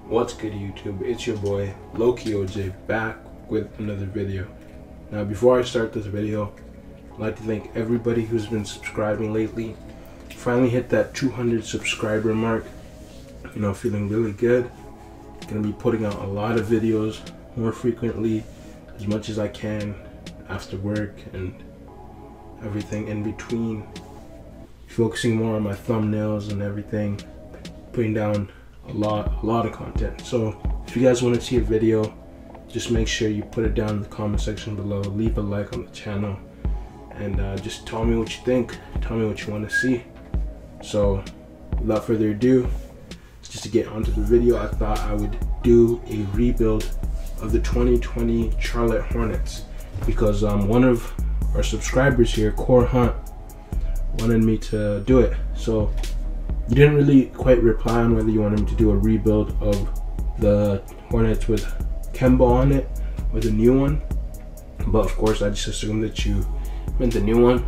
What's good, YouTube? It's your boy Loki OJ back with another video. Now, before I start this video, I'd like to thank everybody who's been subscribing lately. Finally hit that 200 subscriber mark. You know, feeling really good. Gonna be putting out a lot of videos more frequently, as much as I can after work and everything in between. Focusing more on my thumbnails and everything, putting down a lot of content. So if you guys want to see a video, just make sure you put it down in the comment section below, leave a like on the channel, and just tell me what you think, tell me what you want to see. So without further ado, just to get onto the video, I thought I would do a rebuild of the 2020 Charlotte Hornets, because one of our subscribers here, Core Hunt, wanted me to do it. So you didn't really quite reply on whether you wanted me to do a rebuild of the Hornets with Kemba on it or the new one, but of course I just assumed that you meant the new one.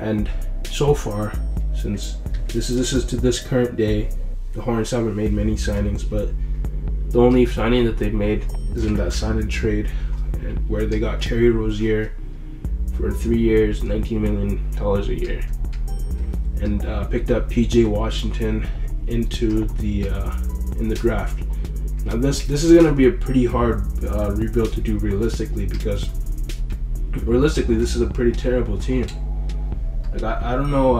And so far, since this is to this current day, the Hornets haven't made many signings, but the only signing that they've made is in that sign and trade, where they got Terry Rozier for 3 years, $19 million a year, and picked up PJ Washington into the in the draft. Now this is gonna be a pretty hard rebuild to do realistically, because realistically this is a pretty terrible team. Like I don't know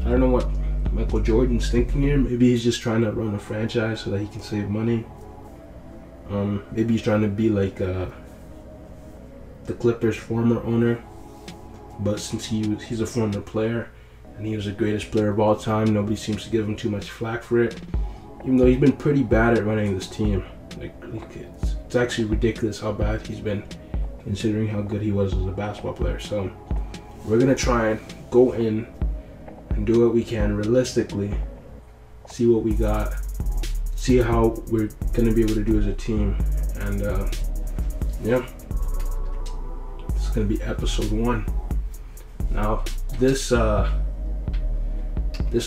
what Michael Jordan's thinking here. Maybe he's just trying to run a franchise so that he can save money. Maybe he's trying to be like the Clippers' former owner, but since he's a former player and he was the greatest player of all time, nobody seems to give him too much flack for it, even though he's been pretty bad at running this team. Like it's actually ridiculous how bad he's been, considering how good he was as a basketball player. So we're gonna try and go in and do what we can realistically, see what we got, see how we're gonna be able to do as a team, and yeah, it's gonna be episode 1. Now this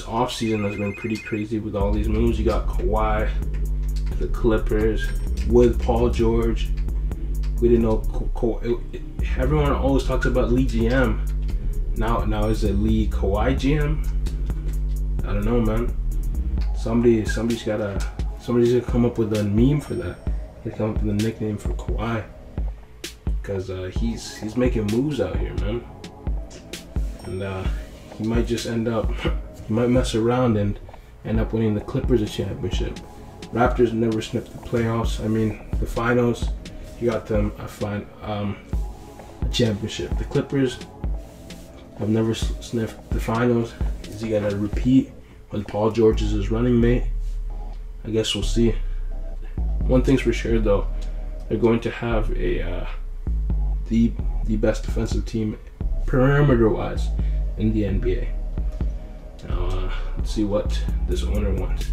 offseason has been pretty crazy with all these moves. You got Kawhi to the Clippers with Paul George. We didn't know everyone always talks about Lee GM. Now is it Lee Kawhi GM? I don't know, man. Somebody's gonna come up with a meme for that. They come up with a nickname for Kawhi, because he's making moves out here, man. And he might just he might mess around and end up winning the Clippers a championship. Raptors never sniffed the playoffs. I mean, the finals, he got them a championship. The Clippers have never sniffed the finals. Is he gonna repeat when Paul George is his running mate? I guess we'll see. One thing's for sure though, they're going to have a the best defensive team perimeter-wise in the NBA. Now let's see what this owner wants.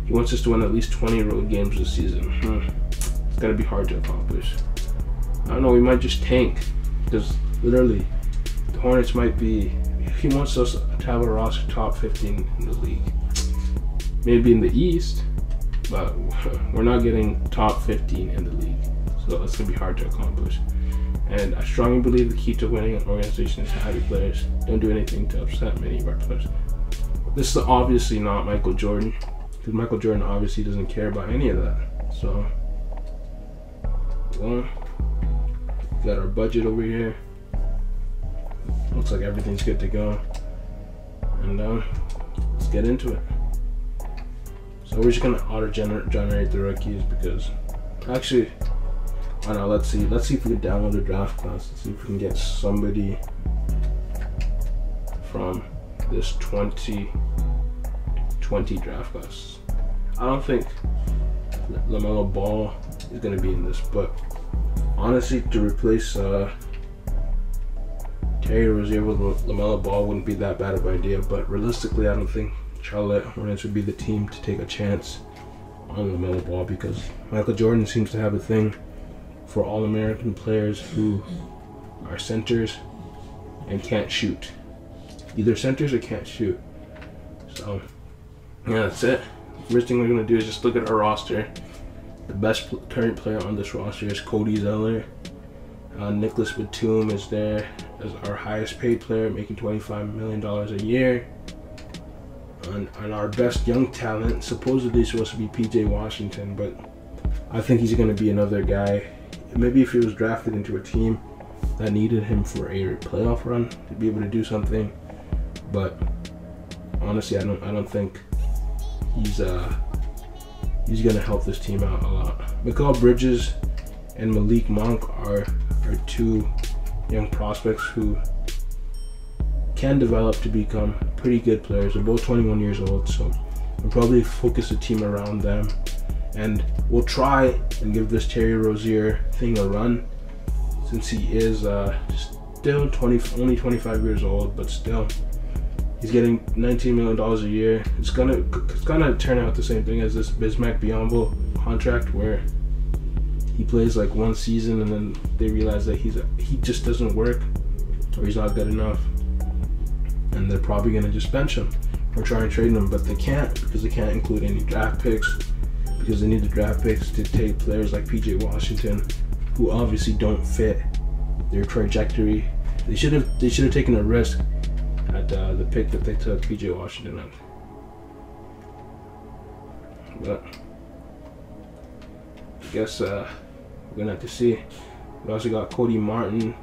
He wants us to win at least 20 road games this season. It's gonna be hard to accomplish. I don't know, we might just tank, because literally the Hornets might be, he wants us to have a roster top 15 in the league. Maybe in the East, but we're not getting top 15 in the league. So it's gonna be hard to accomplish. And I strongly believe the key to winning an organization is to have your players don't do anything to upset many of our players. This is obviously not Michael Jordan, because Michael Jordan obviously doesn't care about any of that. So, well, we got our budget over here. Looks like everything's good to go. And let's get into it. So we're just gonna auto-generate the rookies, because actually, I don't know, let's see if we can download a draft class. Let's see if we can get somebody from this 2020 draft class. I don't think LaMelo Ball is gonna be in this, but honestly, to replace Terry Rozier with LaMelo Ball wouldn't be that bad of an idea. But realistically, I don't think Charlotte Hornets would be the team to take a chance on LaMelo Ball, because Michael Jordan seems to have a thing for All-American players who are centers and can't shoot. Either centers or can't shoot. So yeah, that's it. first thing we're going to do is just look at our roster. The best current player on this roster is Cody Zeller. Nicholas Batum is there as our highest paid player, making $25 million a year. And our best young talent, supposedly supposed to be PJ Washington, but I think he's going to be another guy. Maybe if he was drafted into a team that needed him for a playoff run to be able to do something, but honestly, I don't think he's gonna help this team out a lot. Mikal Bridges and Malik Monk are two young prospects who can develop to become pretty good players. They're both 21 years old, so we'll probably focus the team around them, and we'll try and give this Terry Rozier thing a run, since he is still only 25 years old, but still. He's getting $19 million a year. It's gonna turn out the same thing as this Bismack Biyombo contract, where he plays like one season and then they realize that he just doesn't work, or he's not good enough, and they're probably gonna just bench him or try and trade him, but they can't, because they can't include any draft picks, because they need the draft picks to take players like PJ Washington, who obviously don't fit their trajectory. They should have taken a risk at the pick that they took PJ Washington at. But I guess we're gonna have to see. We also got Cody Martin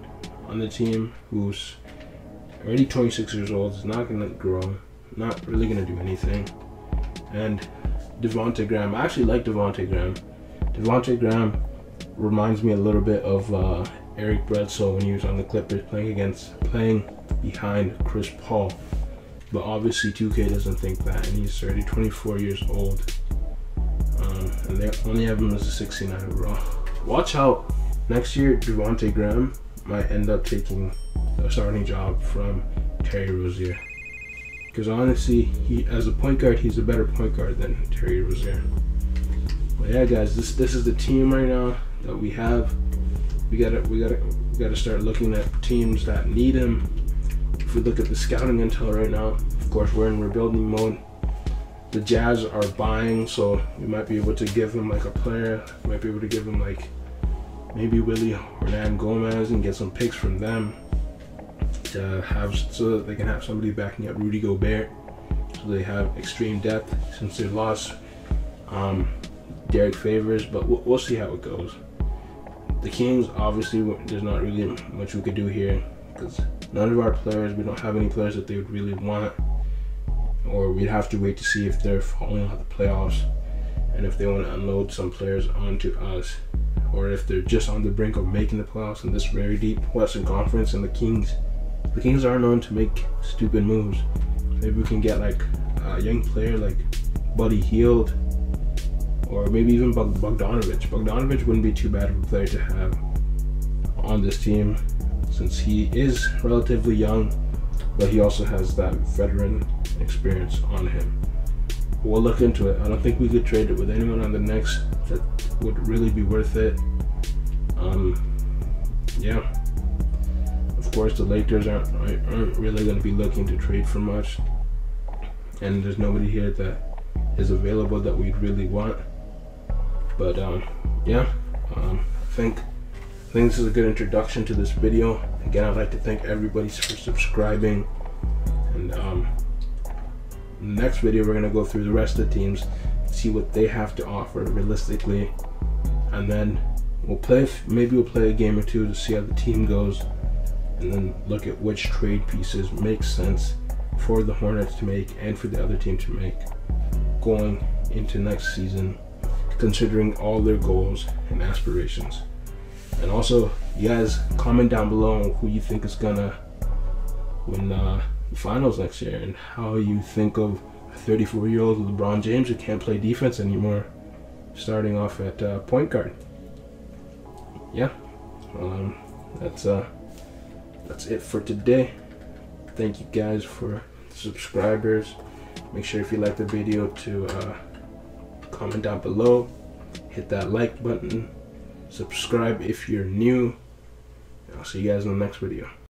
on the team, who's already 26 years old. Is not gonna grow, not really gonna do anything. And Devonte Graham. I actually like Devonte Graham. Devonte Graham reminds me a little bit of Eric Bledsoe when he was on the Clippers, playing behind Chris Paul. But obviously 2K doesn't think that, and he's already 24 years old. And they only have him as a 69 overall. Watch out, next year Devonte Graham might end up taking a starting job from Terry Rozier. Because honestly, he, as a point guard, he's a better point guard than Terry Rozier. But yeah, guys, this is the team right now that we have. We gotta start looking at teams that need him. If we look at the scouting intel right now, of course we're in rebuilding mode. The Jazz are buying, so we might be able to give him like a player. We might be able to give him like maybe Willie Hernangomez and get some picks from them to have, so that they can have somebody backing up Rudy Gobert, so they have extreme depth since they lost Derek Favors. But we'll see how it goes. The Kings, obviously, there's not really much we could do here, because none of our players, we don't have any players that they would really want, or we'd have to wait to see if they're falling out the playoffs, and if they want to unload some players onto us, or if they're just on the brink of making the playoffs in this very deep Western Conference. And the Kings are known to make stupid moves. Maybe we can get like a young player like Buddy Hield, or maybe even Bogdanovich. Bogdanovich wouldn't be too bad of a player to have on this team, since he is relatively young, but he also has that veteran experience on him. We'll look into it. I don't think we could trade it with anyone on the Knicks that would really be worth it. Yeah. Of course, the Lakers aren't really going to be looking to trade for much, and there's nobody here that is available that we'd really want. But yeah, I think this is a good introduction to this video. Again, I'd like to thank everybody for subscribing, and in the next video we're gonna go through the rest of the teams, see what they have to offer realistically, and then maybe we'll play a game or two to see how the team goes, and then look at which trade pieces make sense for the Hornets to make and for the other team to make going into next season, considering all their goals and aspirations. And also, you guys comment down below on who you think is gonna win the finals next year, and how you think of a 34-year-old LeBron James who can't play defense anymore starting off at point guard. Yeah, that's it for today. Thank you guys for the subscribers. Make sure if you like the video to comment down below, hit that like button, subscribe if you're new. I'll see you guys in the next video.